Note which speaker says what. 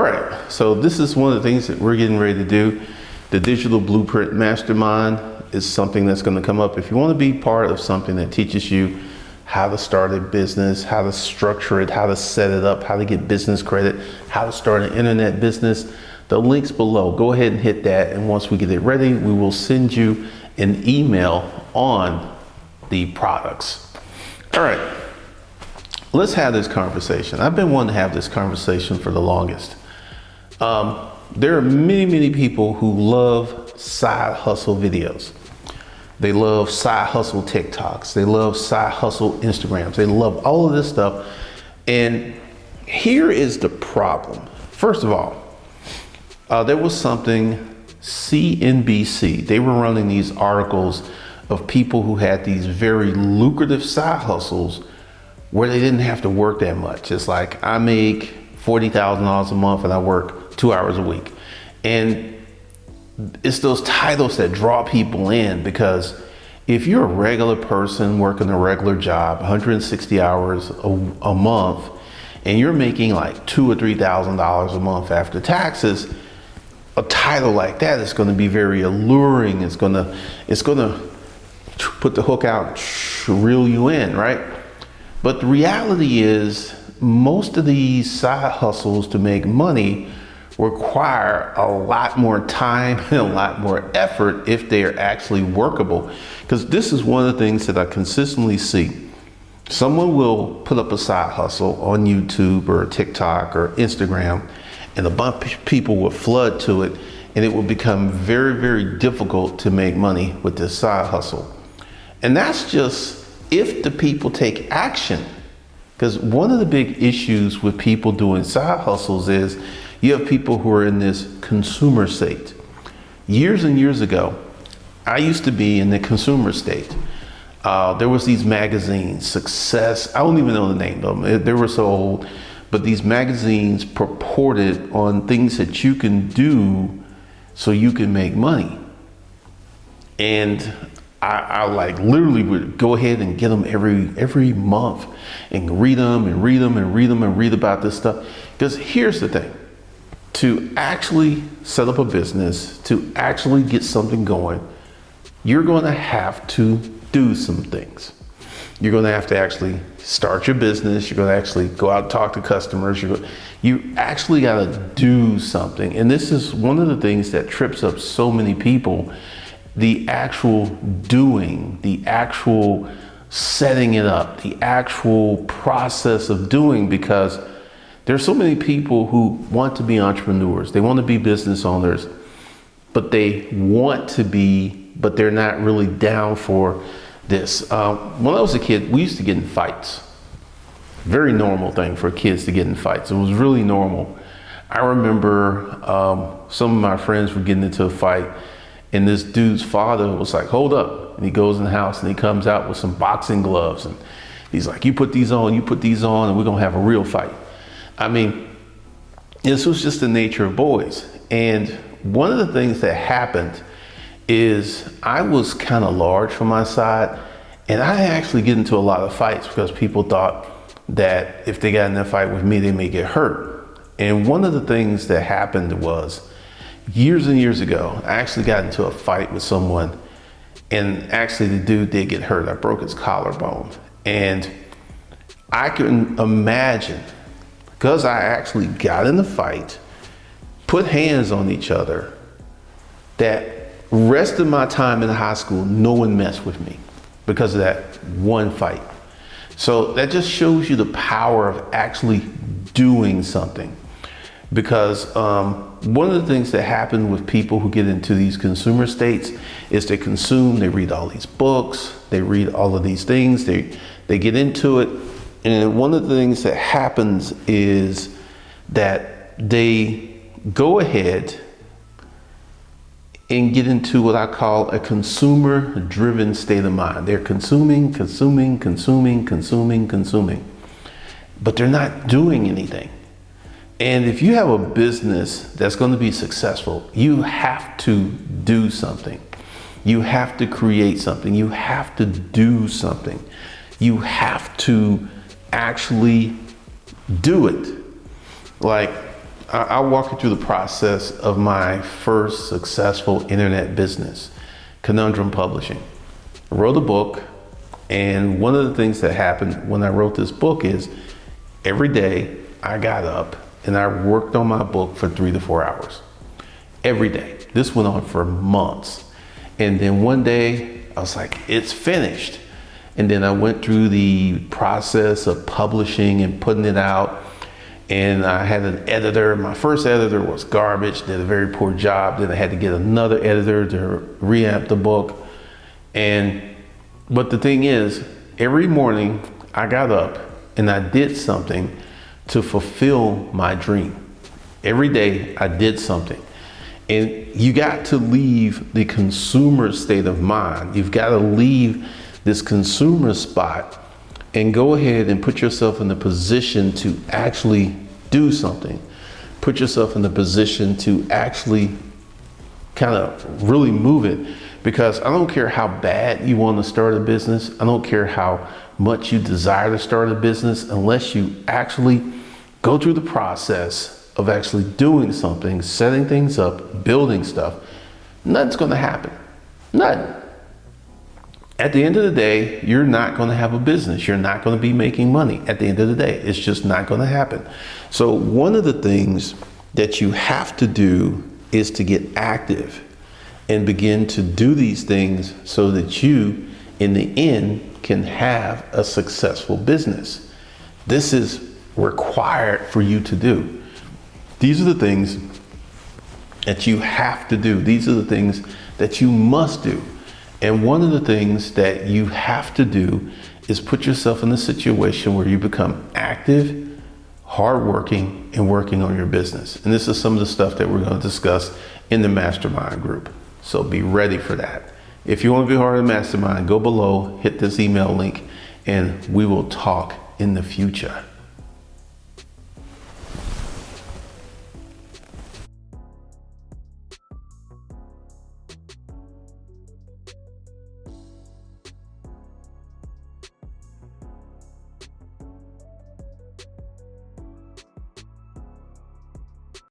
Speaker 1: All right, so this is one of the things that we're getting ready to do. The Digital Blueprint Mastermind is something that's going to come up. If you want to be part of something that teaches you how to start a business, how to structure it, how to set it up, how to get business credit, how to start an internet business, the link's below. Go ahead and hit that, and once we get it ready, we will send you an email on the products. All right, let's have this conversation. I've been wanting to have this conversation for the longest. There are many people who love side hustle videos. They love side hustle TikToks. They love side hustle Instagrams. They love all of this stuff. And here is the problem. First of all, there was something, CNBC, they were running these articles of people who had these very lucrative side hustles where they didn't have to work that much. It's like, I make $40,000 a month and I work 2 hours a week. And it's those titles that draw people in, because if you're a regular person working a regular job, 160 hours a month, and you're making like $2,000 or $3,000 a month after taxes, a title like that is going to be very alluring. It's going to put the hook out, reel you in, right? But the reality is, most of these side hustles to make money require a lot more time and a lot more effort if they are actually workable. Because this is one of the things that I consistently see. Someone will put up a side hustle on YouTube or TikTok or Instagram, and a bunch of people will flood to it, and it will become very difficult to make money with this side hustle. And that's just if the people take action. Because one of the big issues with people doing side hustles is you have people who are in this consumer state. Years and years ago, I used to be in the consumer state. There was these magazines, Success, I don't even know the name of them. They were so old, but these magazines purported on things that you can do so you can make money. And I like literally would go ahead and get them every month and read them and read about this stuff. Because here's the thing. To actually set up a business, to actually get something going, you're going to have to do some things. You're going to have to actually start your business. You're going to actually go out and talk to customers. You actually got to do something. And this is one of the things that trips up so many people, the actual doing, the actual setting it up, the actual process of doing, because there's so many people who want to be entrepreneurs. They want to be business owners, but they want to be, but they're not really down for this. When I was a kid, we used to get in fights. Very normal thing for kids to get in fights. It was really normal. I remember some of my friends were getting into a fight, and this dude's father was like, hold up. And he goes in the house and he comes out with some boxing gloves. And he's like, you put these on, and we're going to have a real fight. I mean, this was just the nature of boys. And one of the things that happened is I was kind of large for my side, and I actually get into a lot of fights because people thought that if they got in a fight with me, they may get hurt. And one of the things that happened was years and years ago, I actually got into a fight with someone, and actually the dude did get hurt. I broke his collarbone. And I can imagine, because I actually got in the fight, put hands on each other, that rest of my time in high school, no one messed with me because of that one fight. So that just shows you the power of actually doing something. Because one of the things that happen with people who get into these consumer states is they consume, they read all these books, they read all of these things, they get into it. And one of the things that happens is that they go ahead and get into what I call a consumer-driven state of mind. They're consuming, but they're not doing anything. And if you have a business that's going to be successful, you have to do something. You have to create something. You have to do something. You have to actually do it. Like, I'll walk you through the process of my first successful internet business, Conundrum Publishing. I wrote a book, and one of the things that happened when I wrote this book is every day I got up and I worked on my book for 3 to 4 hours. Every day. This went on for months. And then one day I was like, it's finished. And then I went through the process of publishing and putting it out. And I had an editor. My first editor was garbage, did a very poor job. Then I had to get another editor to reamp the book. But the thing is, every morning I got up and I did something to fulfill my dream. Every day I did something. And you got to leave the consumer state of mind. You've got to leave this consumer spot and go ahead and put yourself in the position to actually do something. Put yourself in the position to actually kind of really move it. Because I don't care how bad you want to start a business. I don't care how much you desire to start a business, unless you actually go through the process of actually doing something, setting things up, building stuff. Nothing's going to happen. Nothing. At the end of the day, you're not going to have a business. You're not going to be making money at the end of the day. It's just not going to happen. So one of the things that you have to do is to get active and begin to do these things so that you, in the end, can have a successful business. This is required for you to do. These are the things that you have to do. These are the things that you must do. And one of the things that you have to do is put yourself in a situation where you become active, hardworking, and working on your business. And this is some of the stuff that we're going to discuss in the mastermind group. So be ready for that. If you want to be part of the mastermind, go below, hit this email link, and we will talk in the future.